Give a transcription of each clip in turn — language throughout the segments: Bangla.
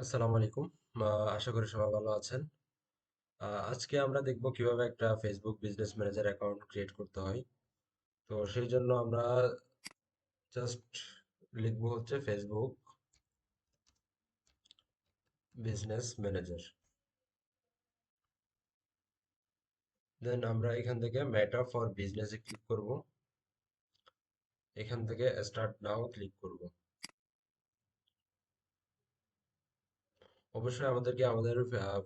আসসালামু আলাইকুম। আশা করি সবাই ভালো আছেন। আজকে আমরা দেখব কিভাবে একটা Facebook business manager account create করতে হয়। তো সেই জন্য আমরা জাস্ট লিখবো হচ্ছে ফেসবুক বিজনেস ম্যানেজার। দেন আমরা এখান থেকে মেটা ফর বিজনেসে ক্লিক করব। এখান থেকে স্টার্ট নাও ক্লিক করব। অবশ্যই আমাদেরকে আমাদের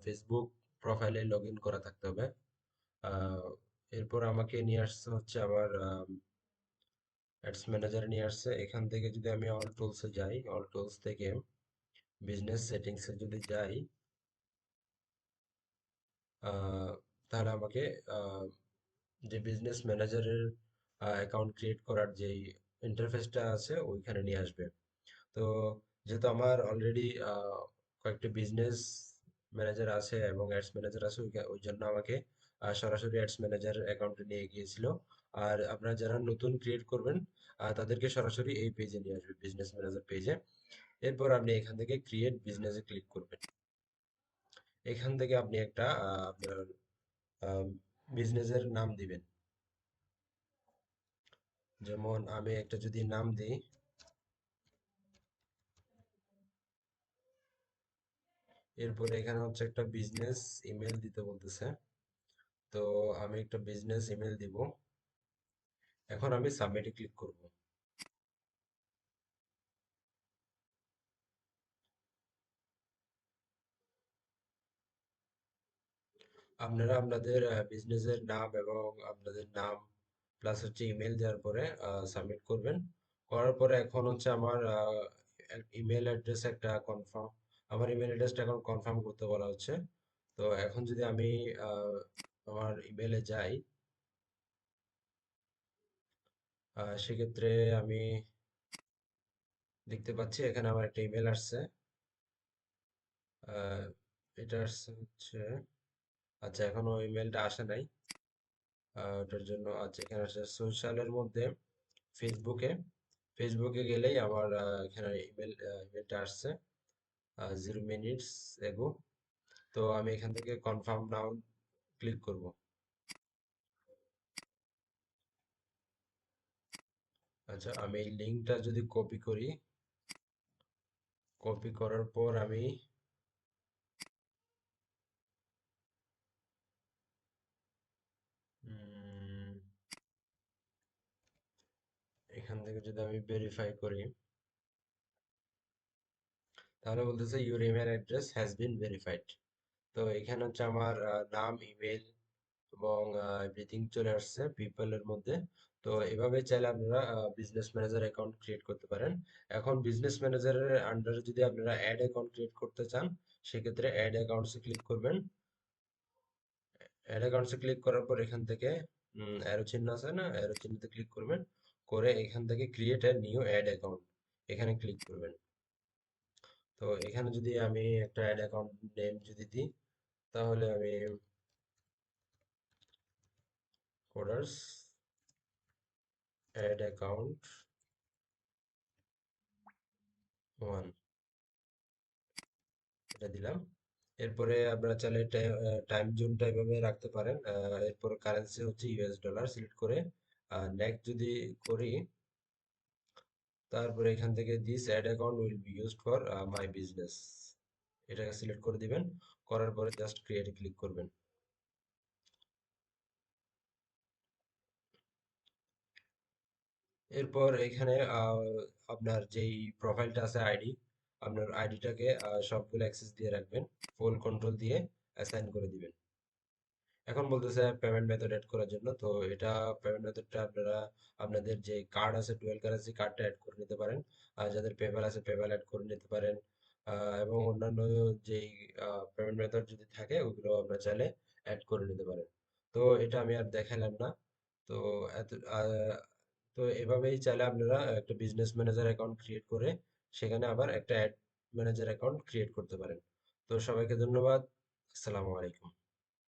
ফেসবুক প্রোফাইলে লগ ইন করা থাকতে হবে। আহ, এরপর আমাকে নিয়ে আসছে হচ্ছে আমার অ্যাডস ম্যানেজার নিয়ে আসছে। এখান থেকে যদি আমি অল টুলসে যাই, অল টুলস থেকে বিজনেস সেটিংসে যদি যাই, আহ, তাহলে আমাকে আহ, যে বিজনেস ম্যানেজারের অ্যাকাউন্ট ক্রিয়েট করার যে ইন্টারফেসটা আছে ওইখানে নিয়ে আসবে। তো যেহেতু আমার অলরেডি কয়েকটি বিজনেস ম্যানেজার আছে এবং অ্যাডস ম্যানেজার আছে, ওই জন্য আমাকে সরাসরি অ্যাডস ম্যানেজার অ্যাকাউন্টে নিয়ে গিয়েছিল। আর আপনারা যারা নতুন ক্রিয়েট করবেন তাদেরকে সরাসরি এই পেজে নিয়ে আসবে, বিজনেস ম্যানেজার পেজে। এরপর আপনি এখান থেকে ক্রিয়েট বিজনেসে ক্লিক করবেন। এখান থেকে আপনি একটা আপনার বিজনেসের নাম দিবেন। যেমন আমি একটা যদি নাম দিই, এরপরে এখানে হচ্ছে একটা বিজনেস ইমেল দিতে বলতেছে। তো আমি একটা বিজনেস ইমেল দিব। এখন আমি সাবমিটে ক্লিক করব। আপনারা আপনাদের বিজনেসের নাম এবং আপনাদের নাম প্লাস হচ্ছে ইমেল দেওয়ার পরে সাবমিট করবেন। করার পরে এখন হচ্ছে আমার ইমেল অ্যাড্রেস একটা কনফার্ম, আমার ইমেল অ্যাড্রেসটা এখন কনফার্ম করতে বলা হচ্ছে। তো এখন যদি আমি আহ, আমার ইমেলে যাই, সেক্ষেত্রে আমি দেখতে পাচ্ছি এখানে আমার একটা ইমেল আসছে। আহ, এটা আসছে হচ্ছে, আচ্ছা এখনো ইমেলটা আসে নাই। ওটার জন্য আচ্ছা এখানে আসছে সোশ্যালের মধ্যে ফেসবুকে। ফেসবুকে গেলেই আমার এখানে ইমেলটা আসছে 0 মিনিটস এগো। তো আমি এখান থেকে কনফার্ম নাও ক্লিক করব। আচ্ছা আমি এই লিঙ্কটা যদি কপি করি, কপি করার পর আমি উম, এখান থেকে যদি আমি ভেরিফাই করি, তাহলে বলতেছে your email address has been verified. তো এখানে হচ্ছে আমার নাম, ইমেল এবং এভরিথিং চলে আসছে পিপলের মধ্যে। তো এভাবে চাইলে আপনারা বিজনেস ম্যানেজার অ্যাকাউন্ট ক্রিয়েট করতে পারেন। এখন বিজনেস ম্যানেজারের আন্ডারে যদি আপনারা অ্যাড অ্যাকাউন্ট ক্রিয়েট করতে চান, সেক্ষেত্রে অ্যাড অ্যাকাউন্টসে ক্লিক করবেন। অ্যাড অ্যাকাউন্টসে ক্লিক করার পর এখান থেকে অ্যারো চিহ্ন আছে না, অ্যারো চিহ্নতে ক্লিক করবেন। করে এখান থেকে create a new ad account এখানে ক্লিক করবেন। তো এখানে যদি আমি একটা অ্যাড অ্যাকাউন্ট নেম যদি দিই, তাহলে আমি কোডার্স অ্যাড অ্যাকাউন্ট 1 এটা দিলাম। এরপরে আপনারা চাইলে টাইম জোনটা এভাবে রাখতে পারেন। এরপর কারেন্সি হচ্ছে ইউএস ডলার সিলেক্ট করে নেক্সট যদি করি, তারপরে এখান থেকে this ad account will be used for my business এটাকে সিলেক্ট করে দিবেন। করার পরে জাস্ট ক্রিয়েটে ক্লিক করবেন। এরপর এখানে আপনার যেই প্রোফাইলটা আছে আইডি, আপনার আইডিটাকে সবগুলো অ্যাক্সেস দিয়ে রাখবেন, ফুল কন্ট্রোল দিয়ে অ্যাসাইন করে দিবেন। এখন বলতেছে পেমেন্ট মেথড এড করার জন্য। তো এটা পেমেন্ট মেথডটা আপনারা আপনাদের যে কার্ড আছে, ডুয়াল কারেন্সি কার্ডটা অ্যাড করে নিতে পারেন। আর যাদের পেপ্যাল আছে পেপ্যাল অ্যাড করে নিতে পারেন। এবং অন্যান্য যেই পেমেন্ট মেথড যদি থাকে ওগুলো আপনারা চাইলে অ্যাড করে নিতে পারেন। তো এটা আমি আর দেখালাম না। তো এত তো এভাবেই চাইলে আপনারা একটা বিজনেস ম্যানেজার অ্যাকাউন্ট ক্রিয়েট করে সেখানে আবার একটা অ্যাড ম্যানেজার অ্যাকাউন্ট ক্রিয়েট করতে পারেন। তো সবাইকে ধন্যবাদ। আসসালামু আলাইকুম।